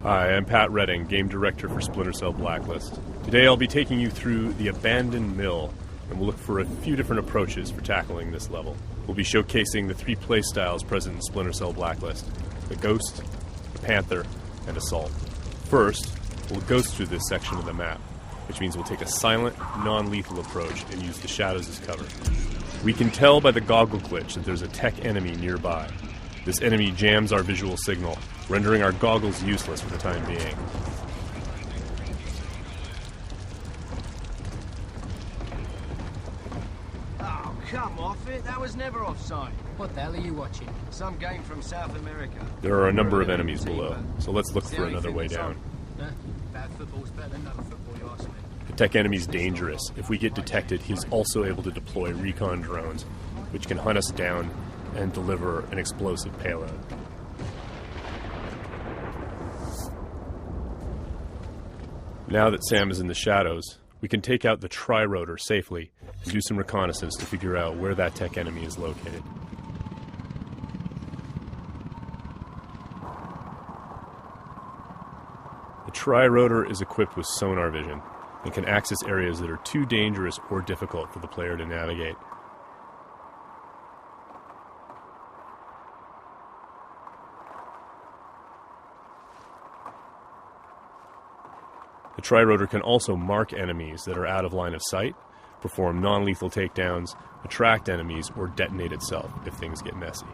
Hi, I'm Pat Redding, Game Director for Splinter Cell Blacklist. Today I'll be taking you through the Abandoned Mill, and we'll look for a few different approaches for tackling this level. We'll be showcasing the three playstyles present in Splinter Cell Blacklist: the Ghost, the Panther, and Assault. First, we'll ghost through this section of the map, which means we'll take a silent, non-lethal approach and use the shadows as cover. We can tell by the goggle glitch that there's a tech enemy nearby. This enemy jams our visual signal, rendering our goggles useless for the time being. Oh, come off it. That was never offside. What the hell are you watching? Some game from South America. There are a number of enemies below, so let's look for another way down. Bad football's better than no football, you ask me. The tech enemy's dangerous. If we get detected, he's also able to deploy recon drones, which can hunt us down and deliver an explosive payload. Now that Sam is in the shadows, we can take out the tri-rotor safely and do some reconnaissance to figure out where that tech enemy is located. The tri-rotor is equipped with sonar vision and can access areas that are too dangerous or difficult for the player to navigate. The tri-rotor can also mark enemies that are out of line of sight, perform non-lethal takedowns, attract enemies, or detonate itself if things get messy.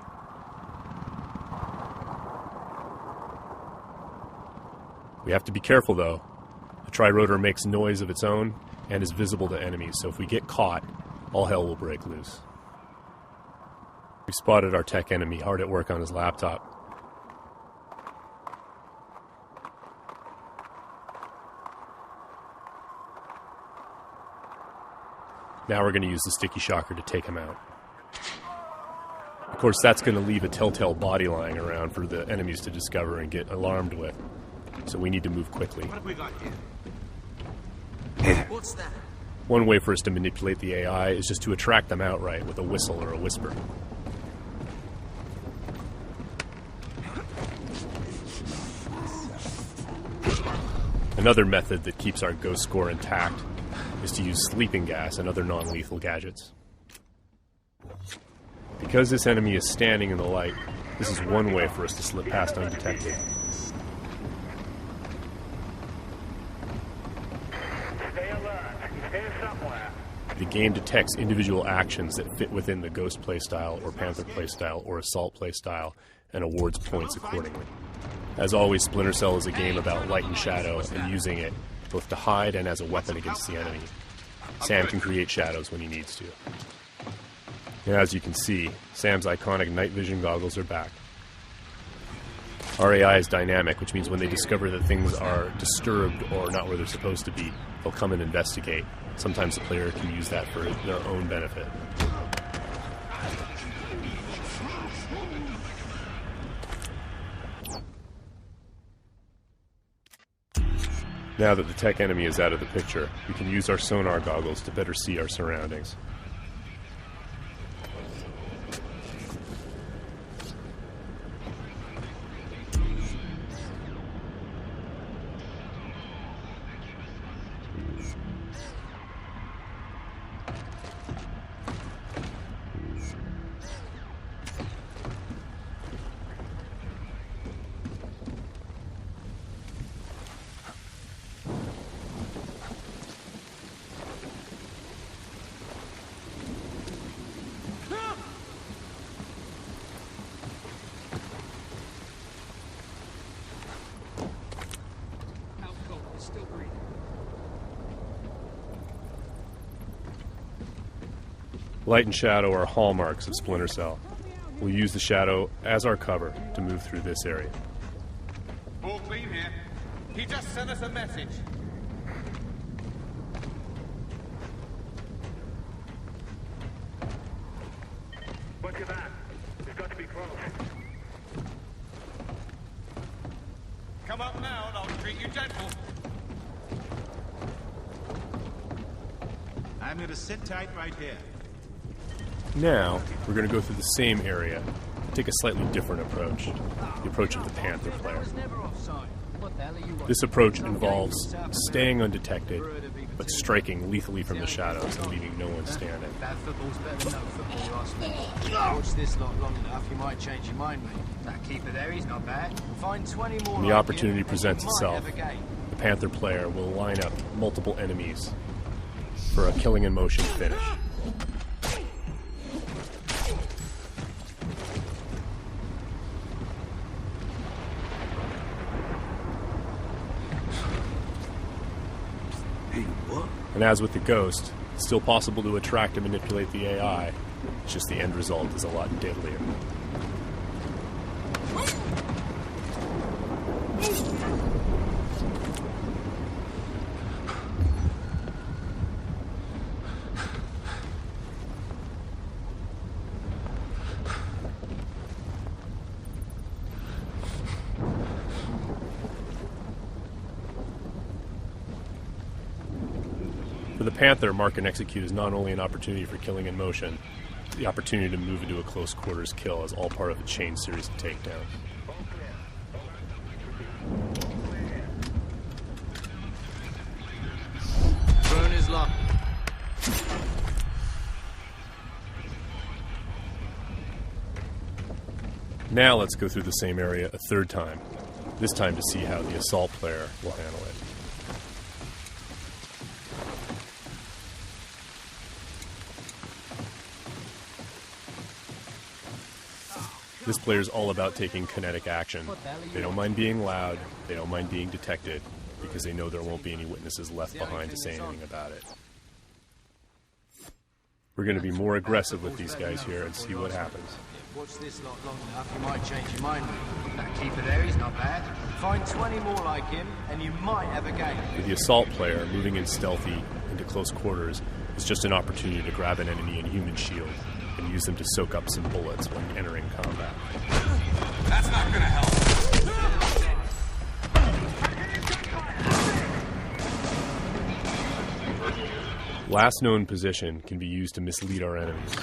We have to be careful though. The tri-rotor makes noise of its own and is visible to enemies, so if we get caught, all hell will break loose. We spotted our tech enemy hard at work on his laptop. Now we're going to use the sticky shocker to take him out. Of course, that's going to leave a telltale body lying around for the enemies to discover and get alarmed with. So we need to move quickly. What have we got here? What's that? One way for us to manipulate the AI is just to attract them outright with a whistle or a whisper. Another method that keeps our ghost score intact is to use sleeping gas and other non-lethal gadgets. Because this enemy is standing in the light, this is one way for us to slip past undetected. Stay alert. He's here somewhere. The game detects individual actions that fit within the Ghost playstyle or Panther playstyle or Assault playstyle and awards points accordingly. As always, Splinter Cell is a game about light and shadow and using it both to hide and as a weapon against the enemy. Sam can create shadows when he needs to. And as you can see, Sam's iconic night vision goggles are back. Our AI is dynamic, which means when they discover that things are disturbed or not where they're supposed to be, they'll come and investigate. Sometimes the player can use that for their own benefit. Now that the tech enemy is out of the picture, we can use our sonar goggles to better see our surroundings. Light and shadow are hallmarks of Splinter Cell. We'll use the shadow as our cover to move through this area. All clean here. He just sent us a message. Look at that. We've got to be close. Come up now and I'll treat you gentle. I'm going to sit tight right here. Now, we're going to go through the same area, take a slightly different approach, the approach of the Panther player. That was never offside. What the hell are you watching? This approach involves staying undetected, but striking lethally from the shadows and leaving no one standing. Bad football's better than no football, you ask me. Watch this lot long enough, you might change your mind, mate. That keeper there, he's not bad. Find 20 more When the like opportunity him, presents and you might itself, have a game. the Panther player will line up multiple enemies for a killing in motion finish. And as with the Ghost, it's still possible to attract and manipulate the AI. It's just the end result is a lot deadlier. For the Panther, mark and execute is not only an opportunity for killing in motion, the opportunity to move into a close quarters kill is all part of a chain series of takedowns. Drone is locked. Now let's go through the same area a third time, this time to see how the assault player will handle it. This player is all about taking kinetic action. They don't mind being loud, they don't mind being detected, because they know there won't be any witnesses left behind to say anything about it. We're going to be more aggressive with these guys here and see what happens. Watch this lot long enough, you might change your mind, mate. That keeper there, he's not bad. Find 20 more like him, and you might have a game. For the assault player, moving in stealthy into close quarters is just an opportunity to grab an enemy in human shield and use them to soak up some bullets when entering combat. That's not gonna help. Last known position can be used to mislead our enemies.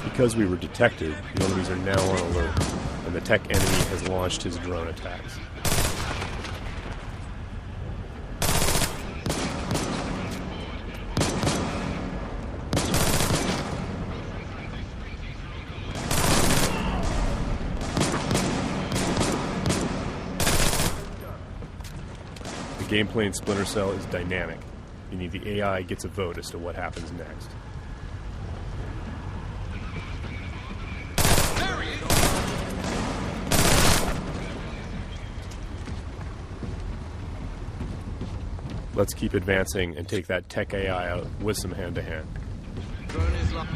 Because we were detected, the enemies are now on alert, and the tech enemy has launched his drone attacks. The gameplay in Splinter Cell is dynamic, meaning the AI gets a vote as to what happens next. Let's keep advancing and take that tech AI out with some hand-to-hand. Drone is locked.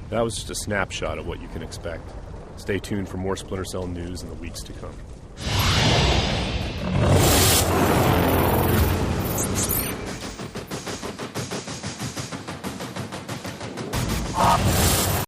That was just a snapshot of what you can expect. Stay tuned for more Splinter Cell news in the weeks to come.